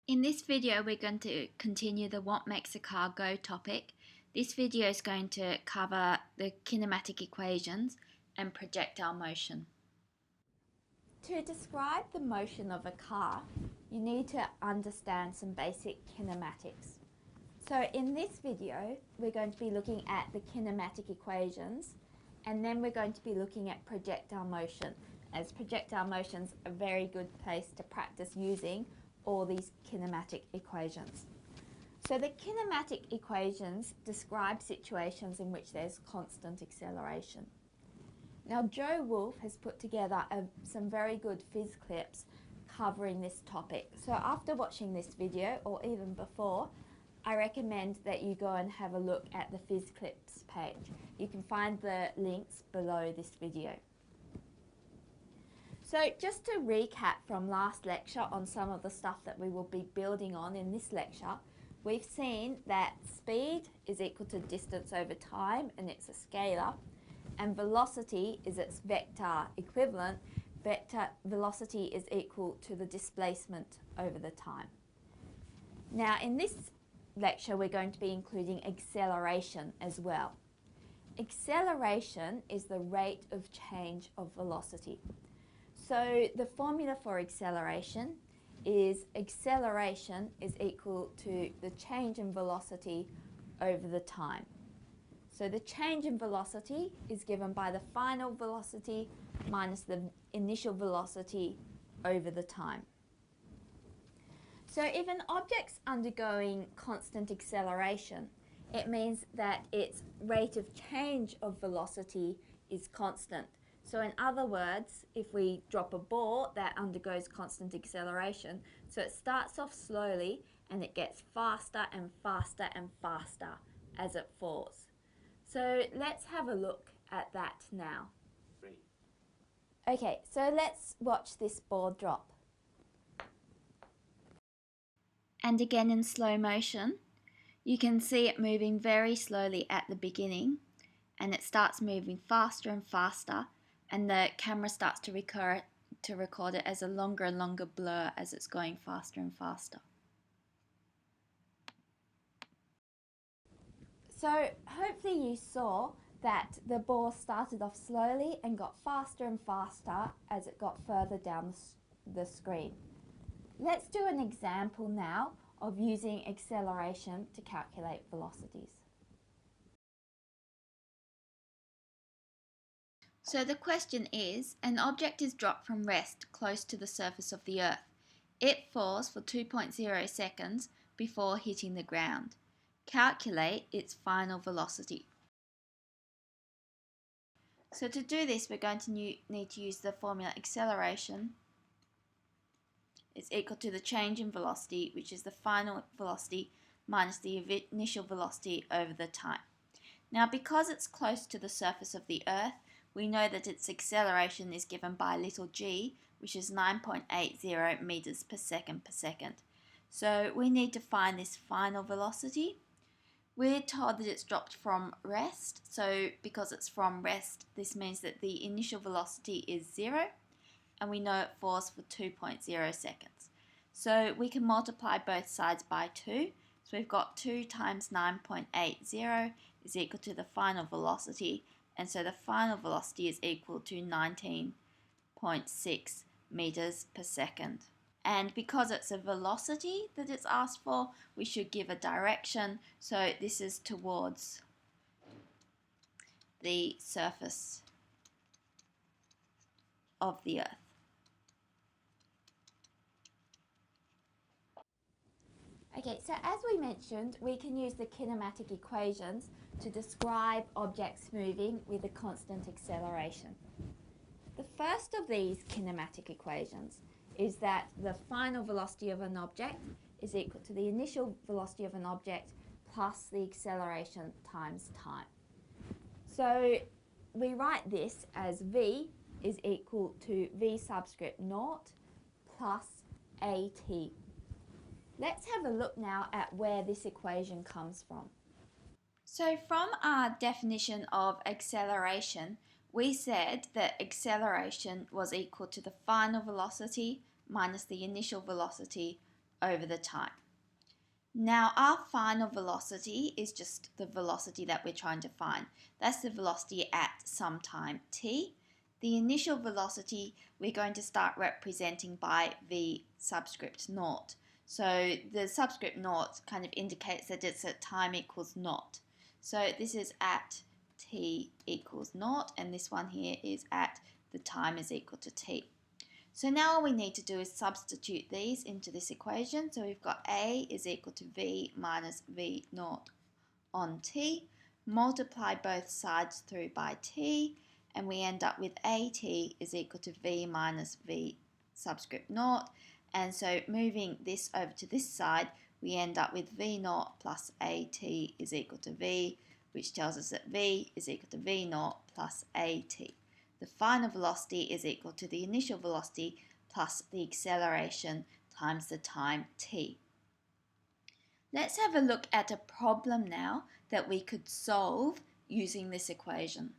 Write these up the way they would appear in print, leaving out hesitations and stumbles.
In this video, we're going to continue the what makes a car go topic. This video is going to cover the kinematic equations and projectile motion. To describe the motion of a car, you need to understand some basic kinematics. So in this video, we're going to be looking at the kinematic equations, and then we're going to be looking at projectile motion, as projectile motion's a very good place to practice using all these kinematic equations. So the kinematic equations describe situations in which there's constant acceleration. Now Joe Wolf has put together some very good phys clips covering this topic. So after watching this video, or even before, I recommend that you go and have a look at the phys clips page. You can find the links below this video. So just to recap from last lecture on some of the stuff that we will be building on in this lecture, we've seen that speed is equal to distance over time, and it's a scalar, and velocity is its vector equivalent. Vector velocity is equal to the displacement over the time. Now in this lecture we're going to be including acceleration as well. Acceleration is the rate of change of velocity. So the formula for acceleration is equal to the change in velocity over the time. So the change in velocity is given by the final velocity minus the initial velocity over the time. So if an object's undergoing constant acceleration, it means that its rate of change of velocity is constant. So in other words, if we drop a ball that undergoes constant acceleration, so it starts off slowly and it gets faster and faster and faster as it falls. So let's have a look at that now. Okay, so let's watch this ball drop. And again in slow motion, you can see it moving very slowly at the beginning, and it starts moving faster and faster, and the camera starts to record it as a longer and longer blur as it's going faster and faster. So hopefully you saw that the ball started off slowly and got faster and faster as it got further down the screen. Let's do an example now of using acceleration to calculate velocities. So the question is, an object is dropped from rest close to the surface of the Earth. It falls for 2.0 seconds before hitting the ground. Calculate its final velocity. So to do this, we're going to need to use the formula acceleration is equal to the change in velocity, which is the final velocity minus the initial velocity over the time. Now because it's close to the surface of the Earth, we know that its acceleration is given by little g, which is 9.80 meters per second. So we need to find this final velocity. We're told that it's dropped from rest, so because it's from rest, this means that the initial velocity is 0, and we know it falls for 2.0 seconds. So we can multiply both sides by 2, so we've got 2 times 9.80 is equal to the final velocity, and so the final velocity is equal to 19.6 meters per second. And because it's a velocity that it's asked for, we should give a direction, so this is towards the surface of the Earth. Okay, so as we mentioned, we can use the kinematic equations to describe objects moving with a constant acceleration. The first of these kinematic equations is that the final velocity of an object is equal to the initial velocity of an object plus the acceleration times time. So we write this as v is equal to v subscript naught plus at. Let's have a look now at where this equation comes from. So from our definition of acceleration, we said that acceleration was equal to the final velocity minus the initial velocity over the time. Now our final velocity is just the velocity that we're trying to find. That's the velocity at some time t. The initial velocity we're going to start representing by v subscript naught. So the subscript naught kind of indicates that it's at time equals naught. So this is at t equals naught, and this one here is at the time is equal to t. So now all we need to do is substitute these into this equation. So we've got a is equal to v minus v naught on t, multiply both sides through by t, and we end up with at is equal to v minus v subscript naught. And so moving this over to this side, we end up with v naught plus at is equal to v, which tells us that v is equal to v naught plus at. The final velocity is equal to the initial velocity plus the acceleration times the time t. Let's have a look at a problem now that we could solve using this equation.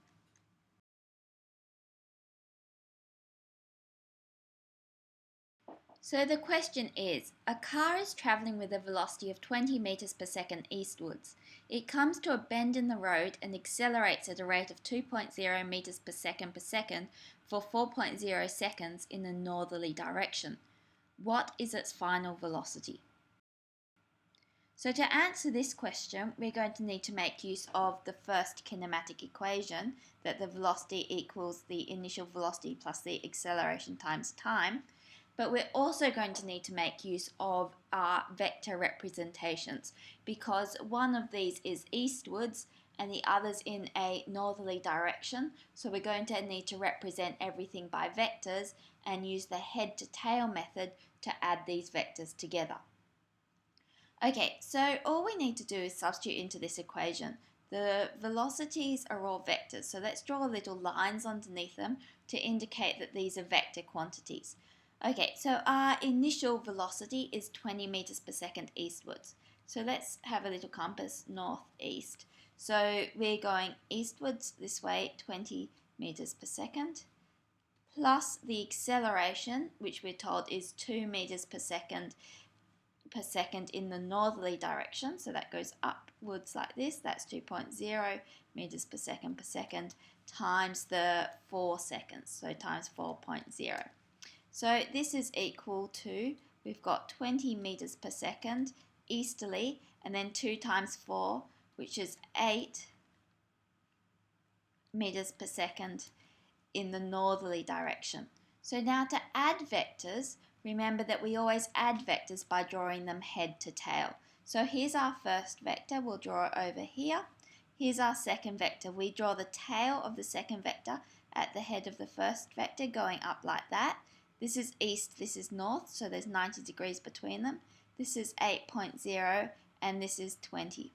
So the question is, a car is travelling with a velocity of 20 meters per second eastwards. It comes to a bend in the road and accelerates at a rate of 2.0 meters per second for 4.0 seconds in a northerly direction. What is its final velocity? So to answer this question, we're going to need to make use of the first kinematic equation, that the velocity equals the initial velocity plus the acceleration times time. But we're also going to need to make use of our vector representations, because one of these is eastwards and the other's in a northerly direction. So we're going to need to represent everything by vectors and use the head to tail method to add these vectors together. Okay, so all we need to do is substitute into this equation. The velocities are all vectors, so let's draw little lines underneath them to indicate that these are vector quantities. Okay, so our initial velocity is 20 meters per second eastwards. So let's have a little compass, northeast. So we're going eastwards this way, 20 meters per second, plus the acceleration, which we're told is 2 meters per second in the northerly direction. So that goes upwards like this. That's 2.0 meters per second times the 4 seconds. So times 4.0. So this is equal to, we've got 20 meters per second easterly, and then 2 times 4, which is 8 meters per second in the northerly direction. So now to add vectors, remember that we always add vectors by drawing them head to tail. So here's our first vector, we'll draw it over here. Here's our second vector. We draw the tail of the second vector at the head of the first vector going up like that. This is east, this is north, so there's 90 degrees between them. This is 8.0 and this is 20.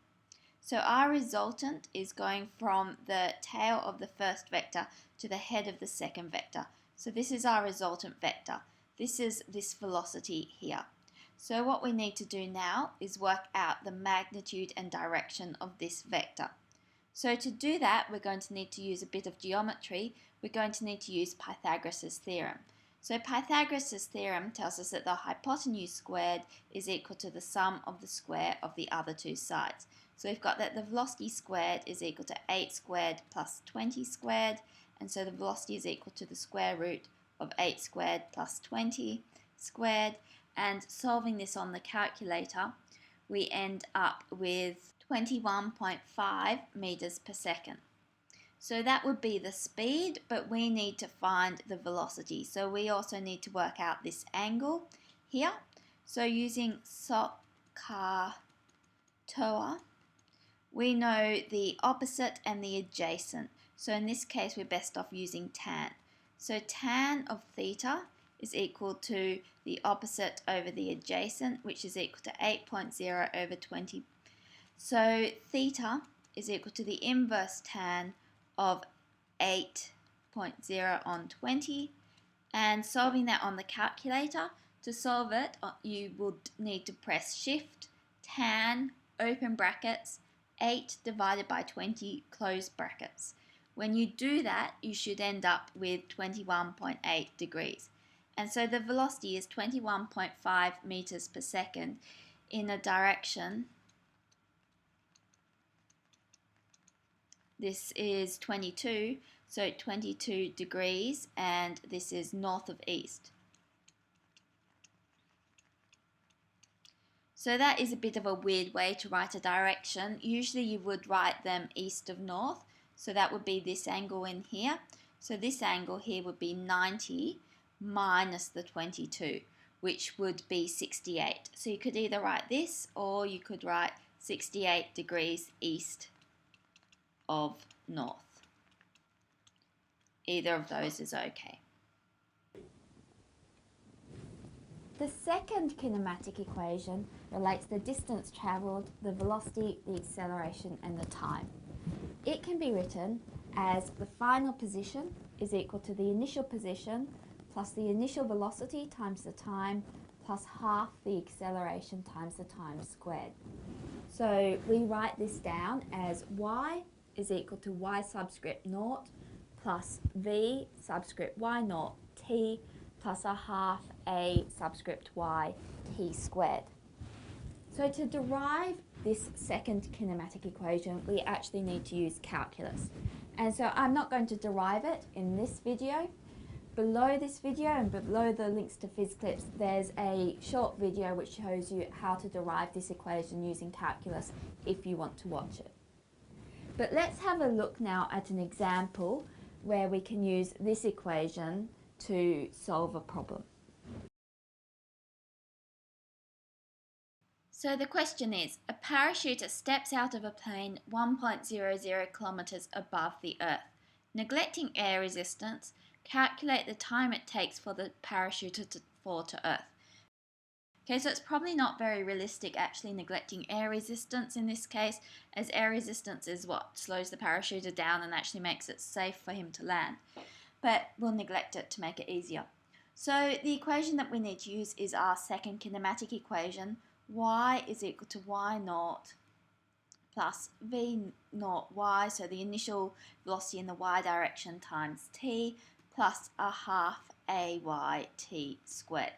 So our resultant is going from the tail of the first vector to the head of the second vector. So this is our resultant vector. This is this velocity here. So what we need to do now is work out the magnitude and direction of this vector. So to do that, we're going to need to use a bit of geometry. We're going to need to use Pythagoras Theorem. So Pythagoras' theorem tells us that the hypotenuse squared is equal to the sum of the square of the other two sides. So we've got that the velocity squared is equal to 8 squared plus 20 squared, and so the velocity is equal to the square root of 8 squared plus 20 squared, and solving this on the calculator, we end up with 21.5 meters per second. So that would be the speed, but we need to find the velocity. So we also need to work out this angle here. So using SOHCAHTOA, we know the opposite and the adjacent. So in this case, we're best off using tan. So tan of theta is equal to the opposite over the adjacent, which is equal to 8.0 over 20. So theta is equal to the inverse tan of 8.0 on 20, and solving that on the calculator, to solve it you would need to press shift tan open brackets 8 divided by 20 close brackets. When you do that, you should end up with 21.8 degrees. And so the velocity is 21.5 meters per second in a direction. This is 22, so 22 degrees, and this is north of east. So that is a bit of a weird way to write a direction. Usually you would write them east of north, so that would be this angle in here. So this angle here would be 90 minus the 22, which would be 68. So you could either write this, or you could write 68 degrees east of north. Either of those is okay. The second kinematic equation relates the distance travelled, the velocity, the acceleration, and the time. It can be written as the final position is equal to the initial position plus the initial velocity times the time plus half the acceleration times the time squared. So we write this down as y is equal to y subscript naught plus v subscript y naught t plus a half a subscript y t squared. So to derive this second kinematic equation, we actually need to use calculus. And so I'm not going to derive it in this video. Below this video and below the links to phys clips, there's a short video which shows you how to derive this equation using calculus if you want to watch it. But let's have a look now at an example where we can use this equation to solve a problem. So the question is, a parachuter steps out of a plane 1.00 kilometers above the Earth. Neglecting air resistance, calculate the time it takes for the parachuter to fall to Earth. Okay, so it's probably not very realistic actually neglecting air resistance in this case, as air resistance is what slows the parachuter down and actually makes it safe for him to land. But we'll neglect it to make it easier. So the equation that we need to use is our second kinematic equation. Y is equal to y naught plus v naught y, so the initial velocity in the y direction times t, plus a half ay t squared.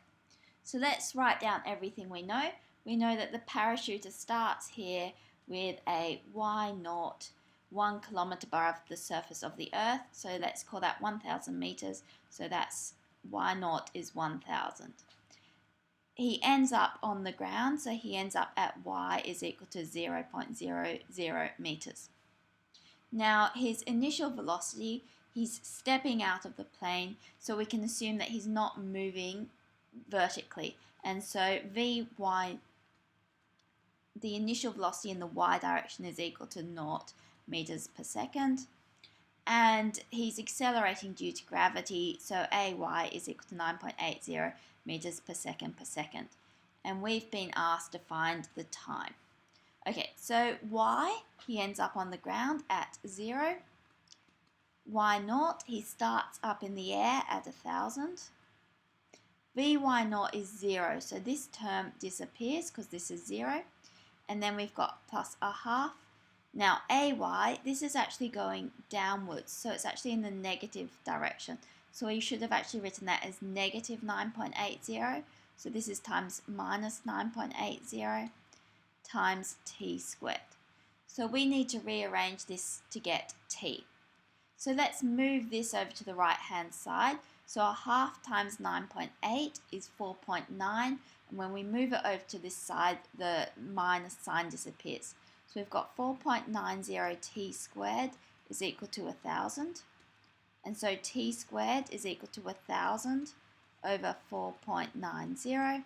So let's write down everything we know. We know that the parachuter starts here with a y naught 1 kilometer above the surface of the Earth, so let's call that 1,000 meters, so that's y naught is 1,000. He ends up on the ground, so he ends up at y is equal to 0.00 meters. Now his initial velocity, he's stepping out of the plane, so we can assume that he's not moving vertically, and so Vy, the initial velocity in the y direction, is equal to 0 meters per second, and he's accelerating due to gravity, so Ay is equal to 9.80 meters per second, and we've been asked to find the time. Okay, so y, he ends up on the ground at 0. Y naught, he starts up in the air at 1,000. Vy naught is 0, so this term disappears because this is 0. And then we've got plus a half. Now Ay, this is actually going downwards, so it's actually in the negative direction. So we should have actually written that as negative 9.80. So this is times minus 9.80 times t squared. So we need to rearrange this to get t. So let's move this over to the right hand side. So a half times 9.8 is 4.9, and when we move it over to this side, the minus sign disappears. So we've got 4.90 t squared is equal to 1,000, and so t squared is equal to 1,000 over 4.90,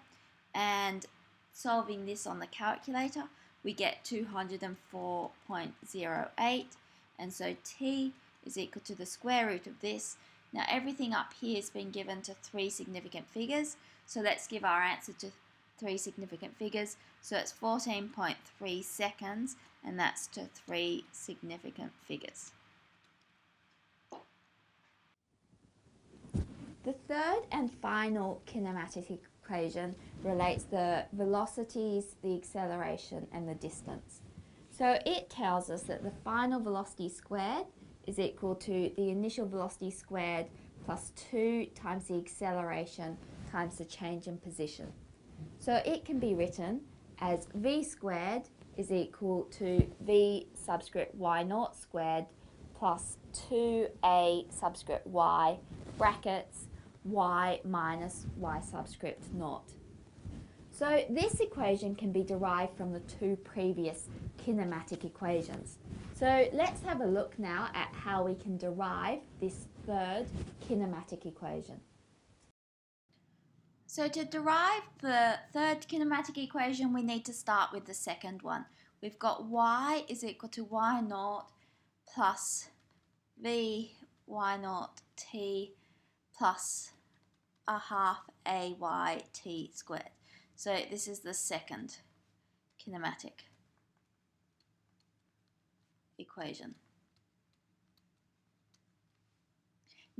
and solving this on the calculator, we get 204.08, and so t is equal to the square root of this. Now everything up here has been given to 3 significant figures, so let's give our answer to 3 significant figures. So it's 14.3 seconds, and that's to 3 significant figures. The third and final kinematic equation relates the velocities, the acceleration, and the distance. So it tells us that the final velocity squared is equal to the initial velocity squared plus 2 times the acceleration times the change in position. So it can be written as v squared is equal to v subscript y naught squared plus 2a subscript y brackets y minus y subscript naught. So this equation can be derived from the two previous kinematic equations. So let's have a look now at how we can derive this third kinematic equation. So to derive the third kinematic equation, we need to start with the second one. We've got y is equal to y naught plus v y naught t plus a half a y t squared. So this is the second kinematic equation.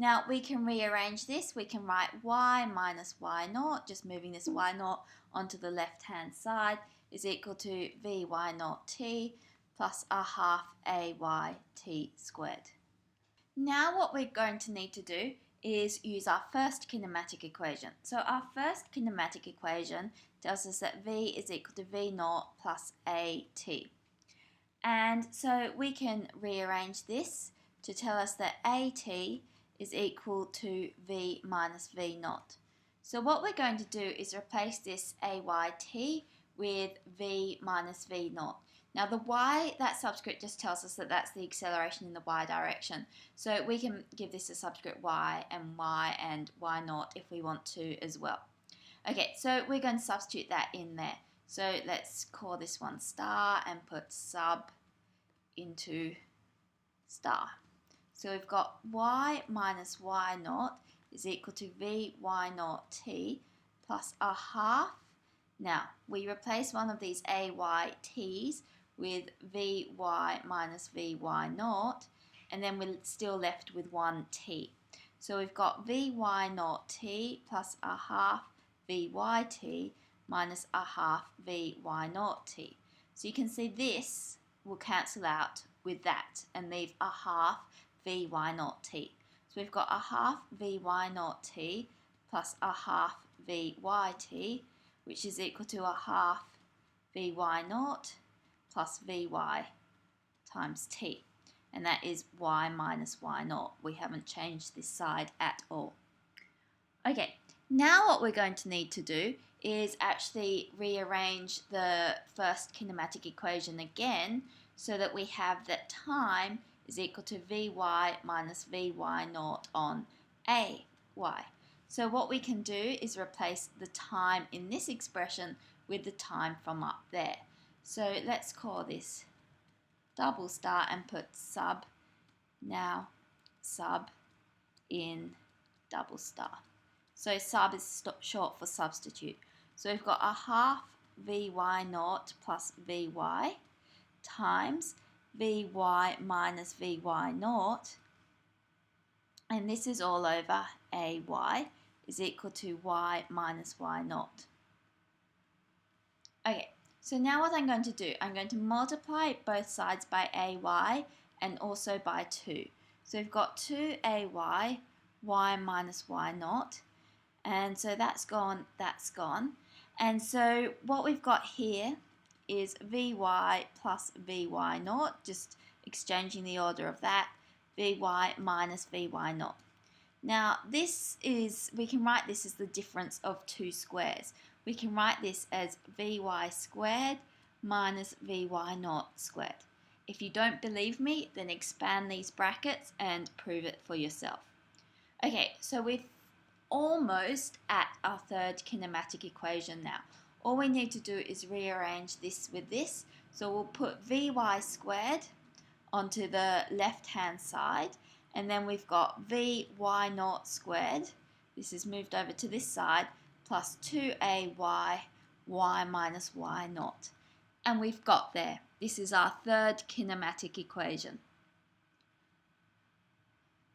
Now we can rearrange this. We can write y minus y naught, just moving this y naught onto the left hand side, is equal to vy naught t plus a half ay t squared. Now what we're going to need to do is use our first kinematic equation. So our first kinematic equation tells us that v is equal to v naught plus at. And so we can rearrange this to tell us that at is equal to v minus v naught. So what we're going to do is replace this ayt with v minus v naught. Now the y, that subscript just tells us that that's the acceleration in the y direction. So we can give this a subscript y and y naught if we want to as well. Okay, so we're going to substitute that in there. So let's call this one star and put sub into star. So we've got y minus y naught is equal to vy naught t plus a half. Now we replace one of these ayt's with vy minus vy naught, and then we're still left with one t. So we've got vy naught t plus a half vyt minus a half vy naught t. So you can see this will cancel out with that and leave a half vy naught t. So we've got a half vy naught t plus a half vyt, which is equal to a half vy naught plus vy times t. And that is y minus y naught. We haven't changed this side at all. Okay, now what we're going to need to do is actually rearrange the first kinematic equation again so that we have that time is equal to vy minus vy naught on ay. So what we can do is replace the time in this expression with the time from up there. So let's call this double star and put sub, now sub in double star. So sub is short for substitute. So we've got a half vy naught plus vy times vy minus vy naught, and this is all over ay is equal to y minus y naught. Okay, so now what I'm going to do, I'm going to multiply both sides by ay and also by 2. So we've got 2ay, y minus y naught, and so that's gone. And so what we've got here is vy plus vy naught, just exchanging the order of that, vy minus vy naught. Now we can write this as the difference of two squares. We can write this as vy squared minus vy naught squared. If you don't believe me, then expand these brackets and prove it for yourself. Okay, so we're almost at our third kinematic equation now. All we need to do is rearrange this with this. So we'll put vy squared onto the left-hand side, and then we've got vy naught squared, this is moved over to this side, plus 2ay, y minus y naught. And we've got there. This is our third kinematic equation.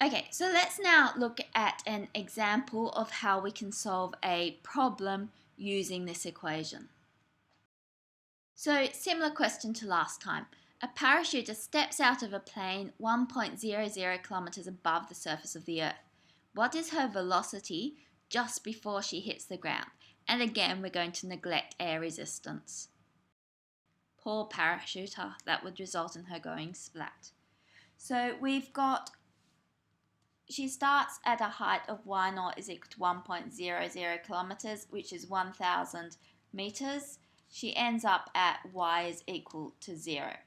Okay, so let's now look at an example of how we can solve a problem using this equation. So, similar question to last time. A parachuter steps out of a plane 1.00 kilometers above the surface of the Earth. What is her velocity just before she hits the ground? And again, we're going to neglect air resistance. Poor parachuter, that would result in her going splat. So we've got, she starts at a height of y0 is equal to 1.00 kilometers, which is 1,000 meters. She ends up at y is equal to 0.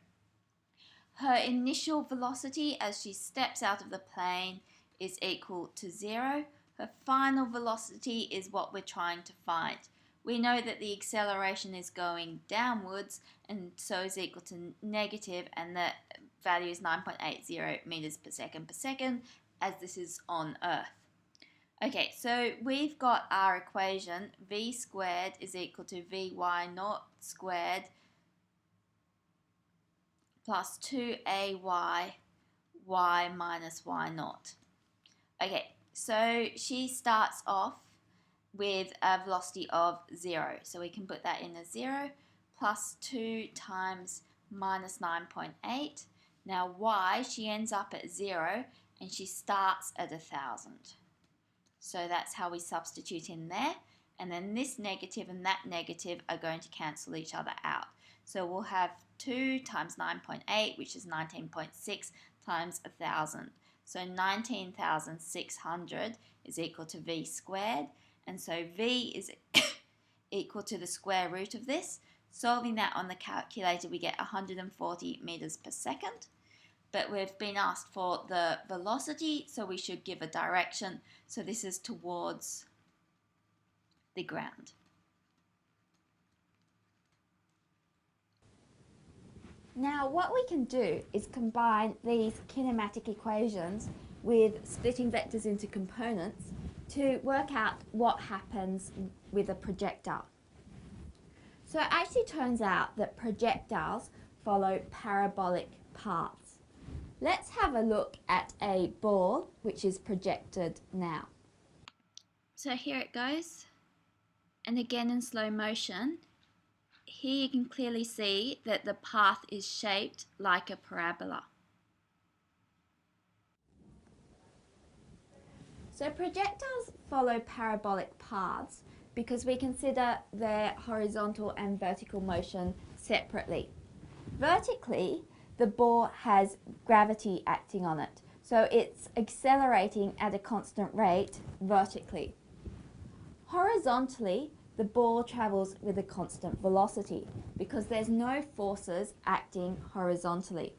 Her initial velocity as she steps out of the plane is equal to 0. Her final velocity is what we're trying to find. We know that the acceleration is going downwards and so is equal to negative, and the value is 9.80 meters per second as this is on Earth. Okay, so we've got our equation v squared is equal to vy naught squared plus 2ay y minus y naught. Okay, so she starts off with a velocity of 0. So we can put that in as 0 plus 2 times minus 9.8. Now y, she ends up at 0 and she starts at 1,000. So that's how we substitute in there. And then this negative and that negative are going to cancel each other out. So we'll have 2 times 9.8, which is 19.6 times 1,000. So 19,600 is equal to v squared. And so v is equal to the square root of this. Solving that on the calculator, we get 140 meters per second. But we've been asked for the velocity, so we should give a direction. So this is towards the ground. Now what we can do is combine these kinematic equations with splitting vectors into components to work out what happens with a projectile. So it actually turns out that projectiles follow parabolic paths. Let's have a look at a ball which is projected now. So here it goes. And again in slow motion. Here you can clearly see that the path is shaped like a parabola. So projectiles follow parabolic paths because we consider their horizontal and vertical motion separately. Vertically, the ball has gravity acting on it, so it's accelerating at a constant rate vertically. Horizontally, the ball travels with a constant velocity because there's no forces acting horizontally.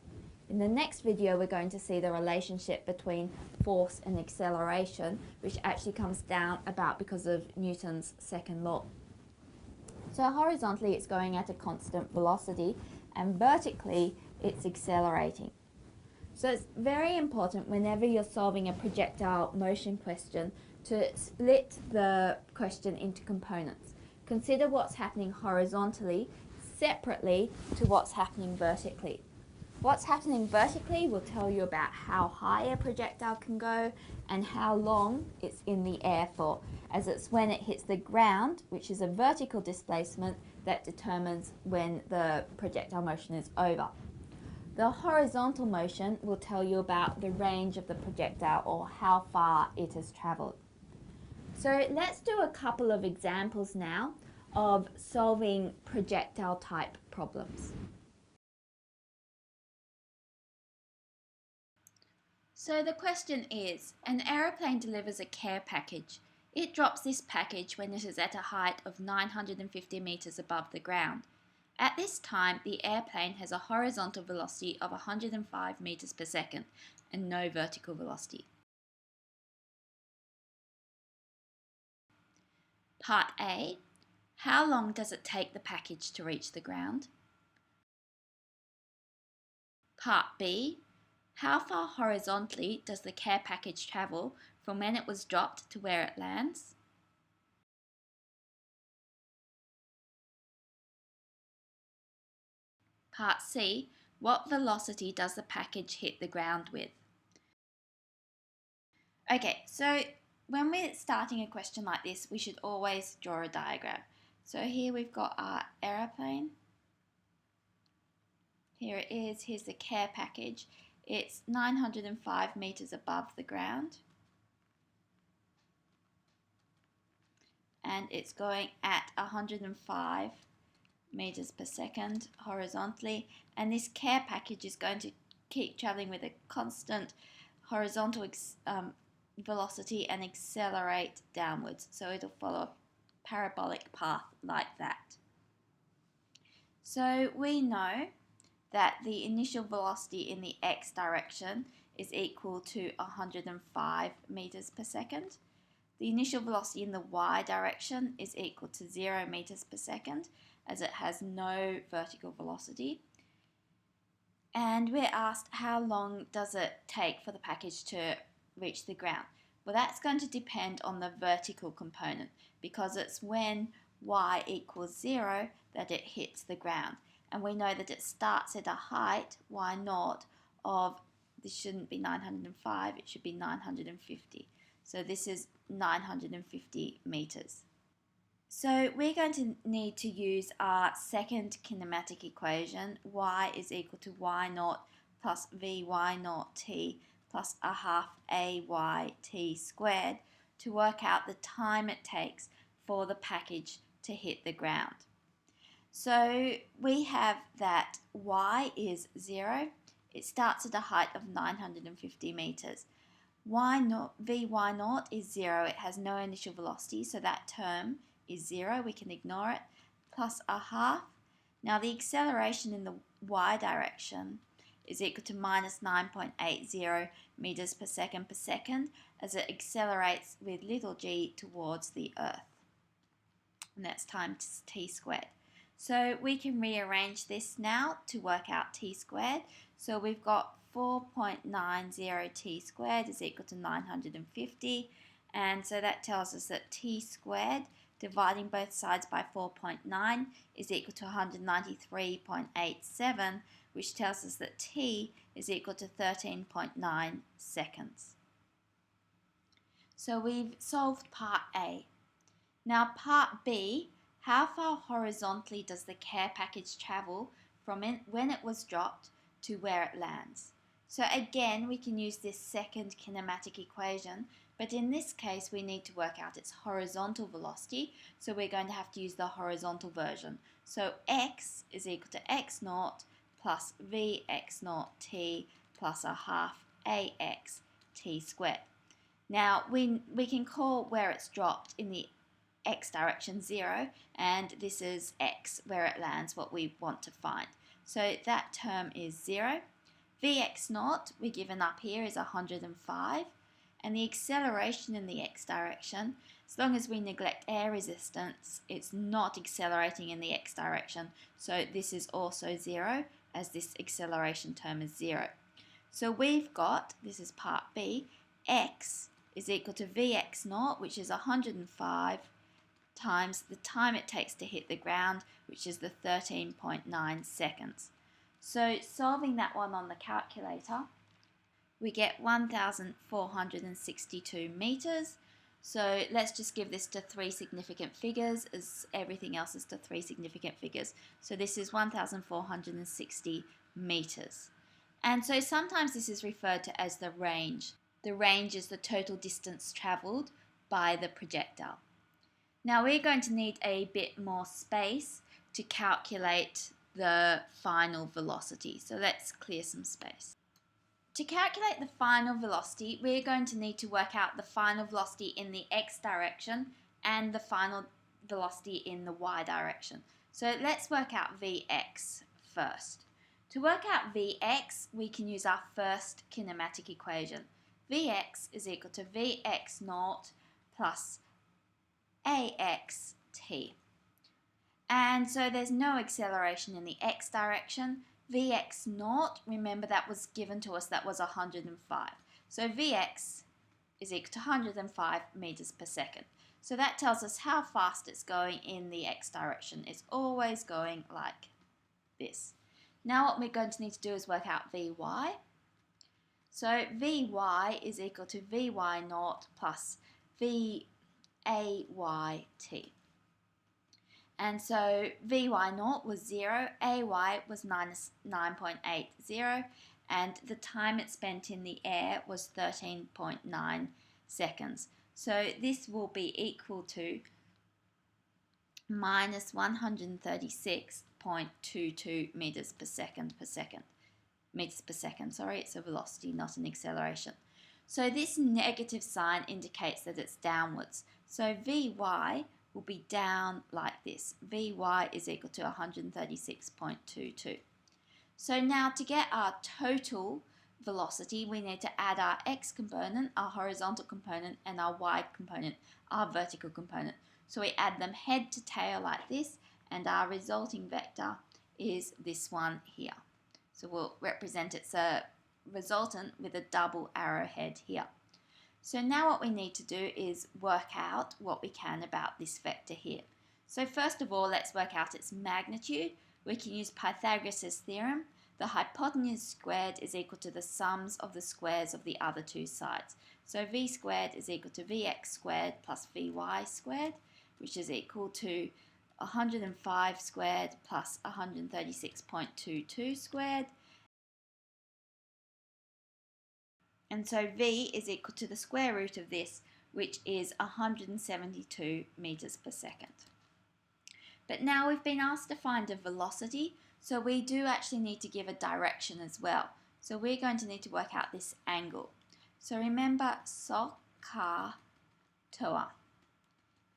In the next video, we're going to see the relationship between force and acceleration, which actually comes down about because of Newton's second law. So horizontally, it's going at a constant velocity, and vertically, it's accelerating. So it's very important whenever you're solving a projectile motion question to split the question into components. Consider what's happening horizontally separately to what's happening vertically. What's happening vertically will tell you about how high a projectile can go and how long it's in the air for, as it's when it hits the ground, which is a vertical displacement, that determines when the projectile motion is over. The horizontal motion will tell you about the range of the projectile or how far it has travelled. So let's do a couple of examples now of solving projectile type problems. So the question is, an aeroplane delivers a care package. It drops this package when it is at a height of 950 meters above the ground. At this time, the airplane has a horizontal velocity of 105 meters per second and no vertical velocity. Part A. How long does it take the package to reach the ground? Part B. How far horizontally does the care package travel from when it was dropped to where it lands? Part C. What velocity does the package hit the ground with? Okay, so when we're starting a question like this, we should always draw a diagram. So here we've got our aeroplane. Here it is, here's the care package. It's 905 meters above the ground. and it's going at 105 meters per second horizontally, and this care package is going to keep traveling with a constant horizontal velocity and accelerate downwards, so it'll follow a parabolic path like that. So we know that the initial velocity in the x direction is equal to 105 meters per second. The initial velocity in the y direction is equal to 0 meters per second, as it has no vertical velocity. And we're asked how long does it take for the package to reach the ground. Well, that's going to depend on the vertical component, because it's when y equals 0 that it hits the ground. And we know that it starts at a height, y naught, of, this shouldn't be 905, it should be 950. So this is 950 meters. So we're going to need to use our second kinematic equation, y is equal to y naught plus vy naught t plus a half ay t squared, to work out the time it takes for the package to hit the ground. So we have that y is 0, it starts at a height of 950 meters. Vy naught is 0, it has no initial velocity, so that term is 0, we can ignore it, plus a half. Now the acceleration in the y direction is equal to minus 9.80 meters per second, as it accelerates with little g towards the Earth. And that's times t squared. So we can rearrange this now to work out t squared. So we've got 4.90 t squared is equal to 950, and so that tells us that t squared dividing both sides by 4.9 is equal to 193.87, which tells us that t is equal to 13.9 seconds. So we've solved part A. Now part B, how far horizontally does the care package travel from when it was dropped to where it lands? So again, we can use this second kinematic equation, but in this case we need to work out its horizontal velocity, so we're going to have to use the horizontal version. So x is equal to x naught plus vx naught t plus a half ax t squared. Now we can call where it's dropped in the x direction 0, and this is x where it lands, what we want to find. So that term is 0. Vx naught, we're given up here, is 105, and the acceleration in the x direction, as long as we neglect air resistance, it's not accelerating in the x direction, so this is also 0, as this acceleration term is 0. So we've got, this is part B, x is equal to Vx naught, which is 105, times the time it takes to hit the ground, which is the 13.9 seconds. So solving that one on the calculator, we get 1,462 meters. So let's just give this to 3 significant figures, as everything else is to 3 significant figures. So this is 1,460 meters. And so sometimes this is referred to as the range. The range is the total distance traveled by the projectile. Now we're going to need a bit more space to calculate the final velocity. So let's clear some space. To calculate the final velocity, we're going to need to work out the final velocity in the x direction and the final velocity in the y direction. So let's work out Vx first. To work out Vx, we can use our first kinematic equation. Vx is equal to Vx naught plus ax t. And so there's no acceleration in the x direction. Vx naught, remember that was given to us, that was 105. So Vx is equal to 105 meters per second. So that tells us how fast it's going in the x direction. It's always going like this. Now what we're going to need to do is work out Vy. So Vy is equal to Vy naught plus Vayt. And so Vy naught was 0, Ay was minus 9.80, and the time it spent in the air was 13.9 seconds. So this will be equal to minus 136.22 meters per second. Meters per second, sorry, it's a velocity, not an acceleration. So this negative sign indicates that it's downwards. So Vy will be down like this. Vy is equal to 136.22. So now to get our total velocity, we need to add our x component, our horizontal component, and our y component, our vertical component. So we add them head to tail like this, and our resulting vector is this one here. So we'll represent its a resultant with a double arrowhead here. So now what we need to do is work out what we can about this vector here. So first of all, let's work out its magnitude. We can use Pythagoras Theorem. The hypotenuse squared is equal to the sums of the squares of the other two sides. So v squared is equal to vx squared plus vy squared, which is equal to 105 squared plus 136.22 squared. And so v is equal to the square root of this, which is 172 meters per second. But now we've been asked to find a velocity, so we do actually need to give a direction as well. So we're going to need to work out this angle. So remember SOH, TOA.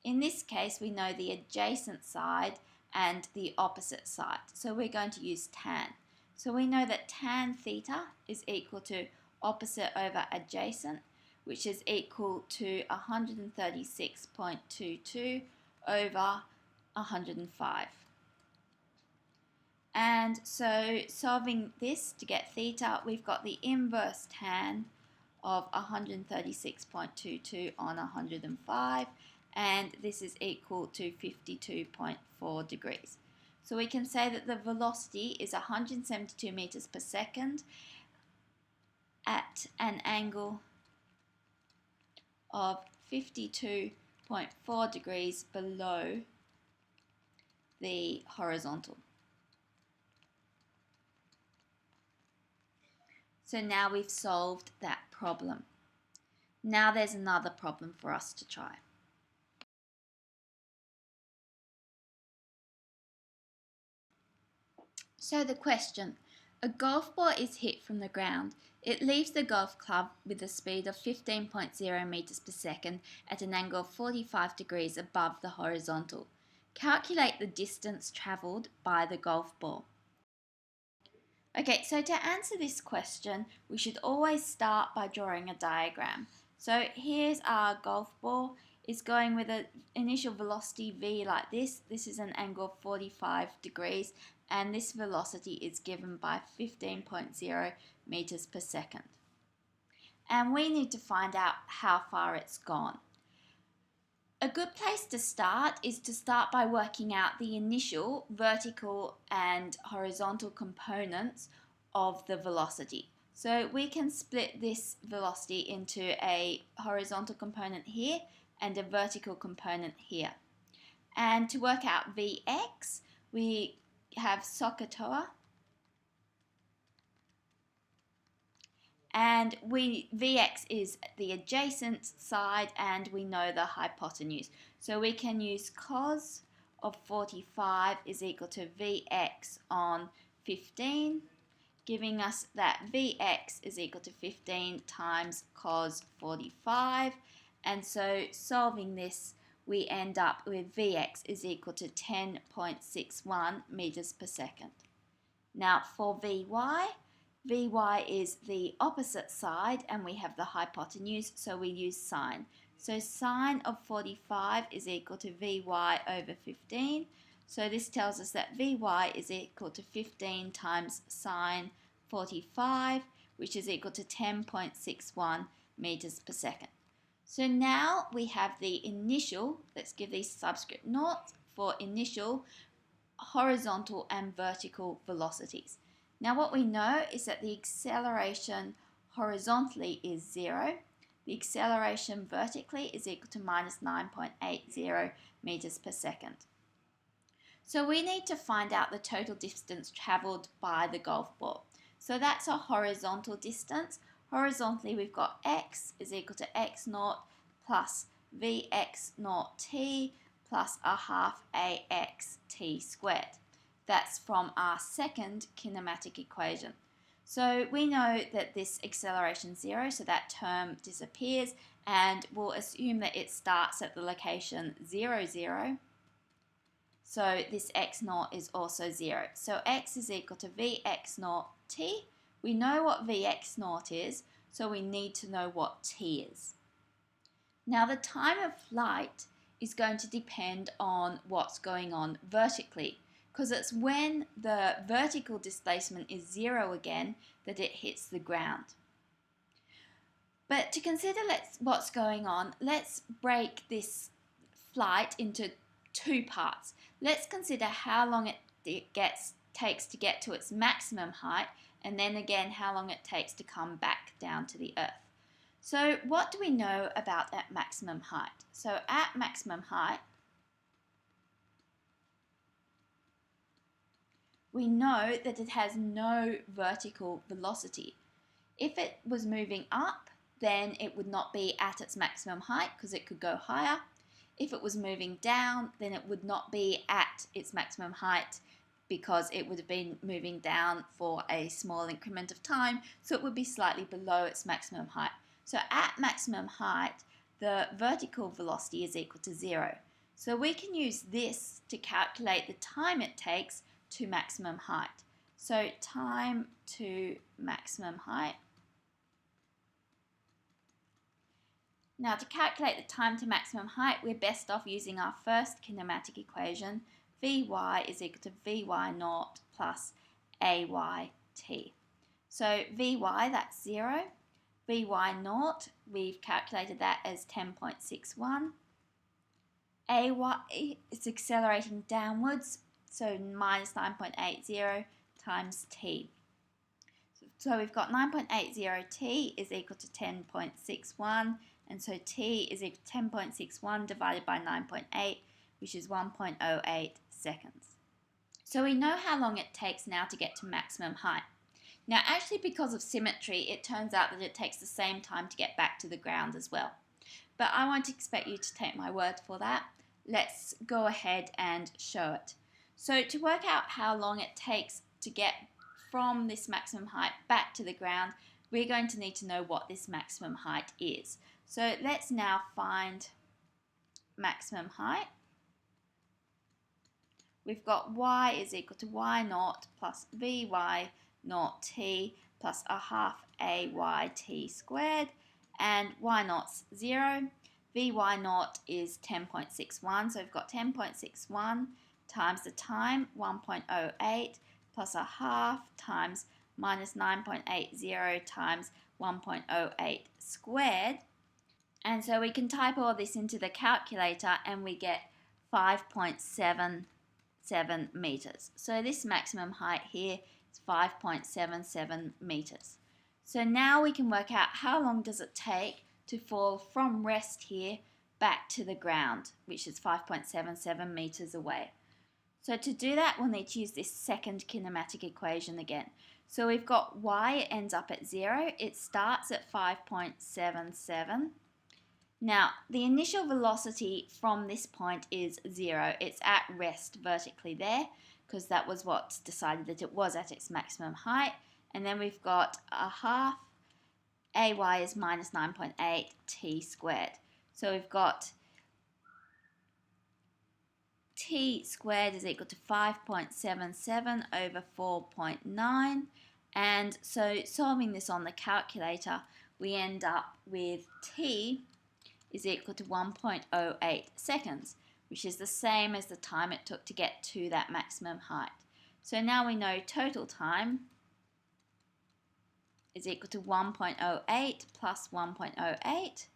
In this case, we know the adjacent side and the opposite side. So we're going to use tan. So we know that tan theta is equal to opposite over adjacent, which is equal to 136.22 over 105. And so solving this to get theta, we've got the inverse tan of 136.22 on 105, and this is equal to 52.4 degrees. So we can say that the velocity is 172 meters per second at an angle of 52.4 degrees below the horizontal. So now we've solved that problem. Now there's another problem for us to try. So the question, a golf ball is hit from the ground. It leaves the golf club with a speed of 15.0 meters per second at an angle of 45 degrees above the horizontal. Calculate the distance travelled by the golf ball. Okay, so to answer this question, we should always start by drawing a diagram. So here's our golf ball. It's going with an initial velocity v like this. This is an angle of 45 degrees, and this velocity is given by 15.0 meters per second. And we need to find out how far it's gone. A good place to start is to start by working out the initial vertical and horizontal components of the velocity. So we can split this velocity into a horizontal component here and a vertical component here. And to work out Vx, we have SOH, and Vx is the adjacent side, and we know the hypotenuse. So we can use cos of 45 is equal to Vx on 15, giving us that Vx is equal to 15 times cos 45. And so solving this, we end up with Vx is equal to 10.61 meters per second. Now for Vy, Vy is the opposite side, and we have the hypotenuse, so we use sine. So sine of 45 is equal to Vy over 15. So this tells us that Vy is equal to 15 times sine 45, which is equal to 10.61 meters per second. So now we have the initial, let's give these subscript naught for initial horizontal and vertical velocities. Now what we know is that the acceleration horizontally is 0. The acceleration vertically is equal to minus 9.80 meters per second. So we need to find out the total distance travelled by the golf ball. So that's a horizontal distance. Horizontally we've got x is equal to x naught plus vx naught t plus a half ax t squared. That's from our second kinematic equation. So we know that this acceleration is 0, so that term disappears, and we'll assume that it starts at the location 0, 0. So this x naught is also 0. So x is equal to vx naught t. We know what vx naught is, so we need to know what t is. Now the time of flight is going to depend on what's going on vertically, because it's when the vertical displacement is 0 again that it hits the ground. But to consider what's going on, let's break this flight into two parts. Let's consider how long it takes to get to its maximum height, and then again how long it takes to come back down to the Earth. So what do we know about at maximum height? So at maximum height, we know that it has no vertical velocity. If it was moving up, then it would not be at its maximum height because it could go higher. If it was moving down, then it would not be at its maximum height because it would have been moving down for a small increment of time, so it would be slightly below its maximum height. So at maximum height, the vertical velocity is equal to 0. So we can use this to calculate the time it takes to maximum height. So time to maximum height. Now to calculate the time to maximum height, we're best off using our first kinematic equation. Vy is equal to Vy naught plus Ayt. So Vy, that's 0. Vy naught, we've calculated that as 10.61. Ay is accelerating downwards, so minus 9.80 times t. So we've got 9.80 t is equal to 10.61, and so t is equal to 10.61 divided by 9.8, which is 1.08 seconds. So we know how long it takes now to get to maximum height. Now actually, because of symmetry, it turns out that it takes the same time to get back to the ground as well. But I won't expect you to take my word for that. Let's go ahead and show it. So to work out how long it takes to get from this maximum height back to the ground, we're going to need to know what this maximum height is. So let's now find maximum height. We've got y is equal to y naught plus Vy naught t plus a half Ayt squared, and y naught's 0. Vy naught is 10.61, so we've got 10.61 times the time, 1.08, plus a half times minus 9.80 times 1.08 squared. And so we can type all this into the calculator and we get 5.77 meters. So this maximum height here is 5.77 meters. So now we can work out how long does it take to fall from rest here back to the ground, which is 5.77 meters away. So to do that, we'll need to use this second kinematic equation again. So we've got y ends up at 0. It starts at 5.77. Now, the initial velocity from this point is 0. It's at rest vertically there, because that was what decided that it was at its maximum height. And then we've got a half, ay is minus 9.8 t squared. So we've got t squared is equal to 5.77 over 4.9. And so solving this on the calculator, we end up with t is equal to 1.08 seconds, which is the same as the time it took to get to that maximum height. So now we know total time is equal to 1.08 plus 1.08.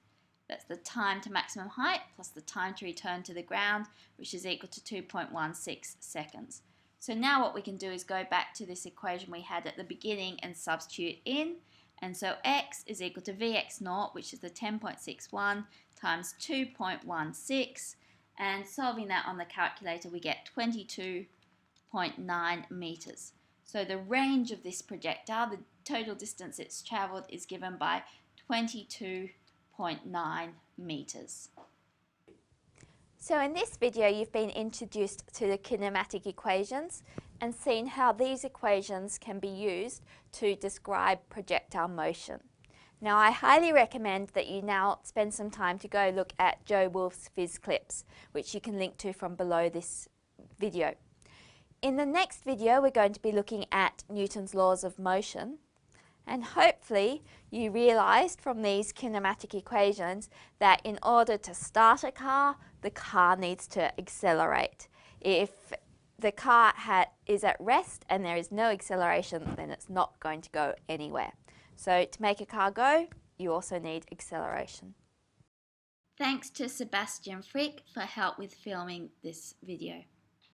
That's the time to maximum height plus the time to return to the ground, which is equal to 2.16 seconds. So now what we can do is go back to this equation we had at the beginning and substitute in. And so x is equal to Vx naught, which is the 10.61 times 2.16. And solving that on the calculator, we get 22.9 meters. So the range of this projectile, the total distance it's traveled, is given by 22.9 meters. So in this video you've been introduced to the kinematic equations and seen how these equations can be used to describe projectile motion. Now I highly recommend that you now spend some time to go look at Joe Wolf's Phys Clips, which you can link to from below this video. In the next video we're going to be looking at Newton's laws of motion, and hopefully you realised from these kinematic equations that in order to start a car, the car needs to accelerate. If the car is at rest and there is no acceleration, then it's not going to go anywhere. So to make a car go, you also need acceleration. Thanks to Sebastian Frick for help with filming this video.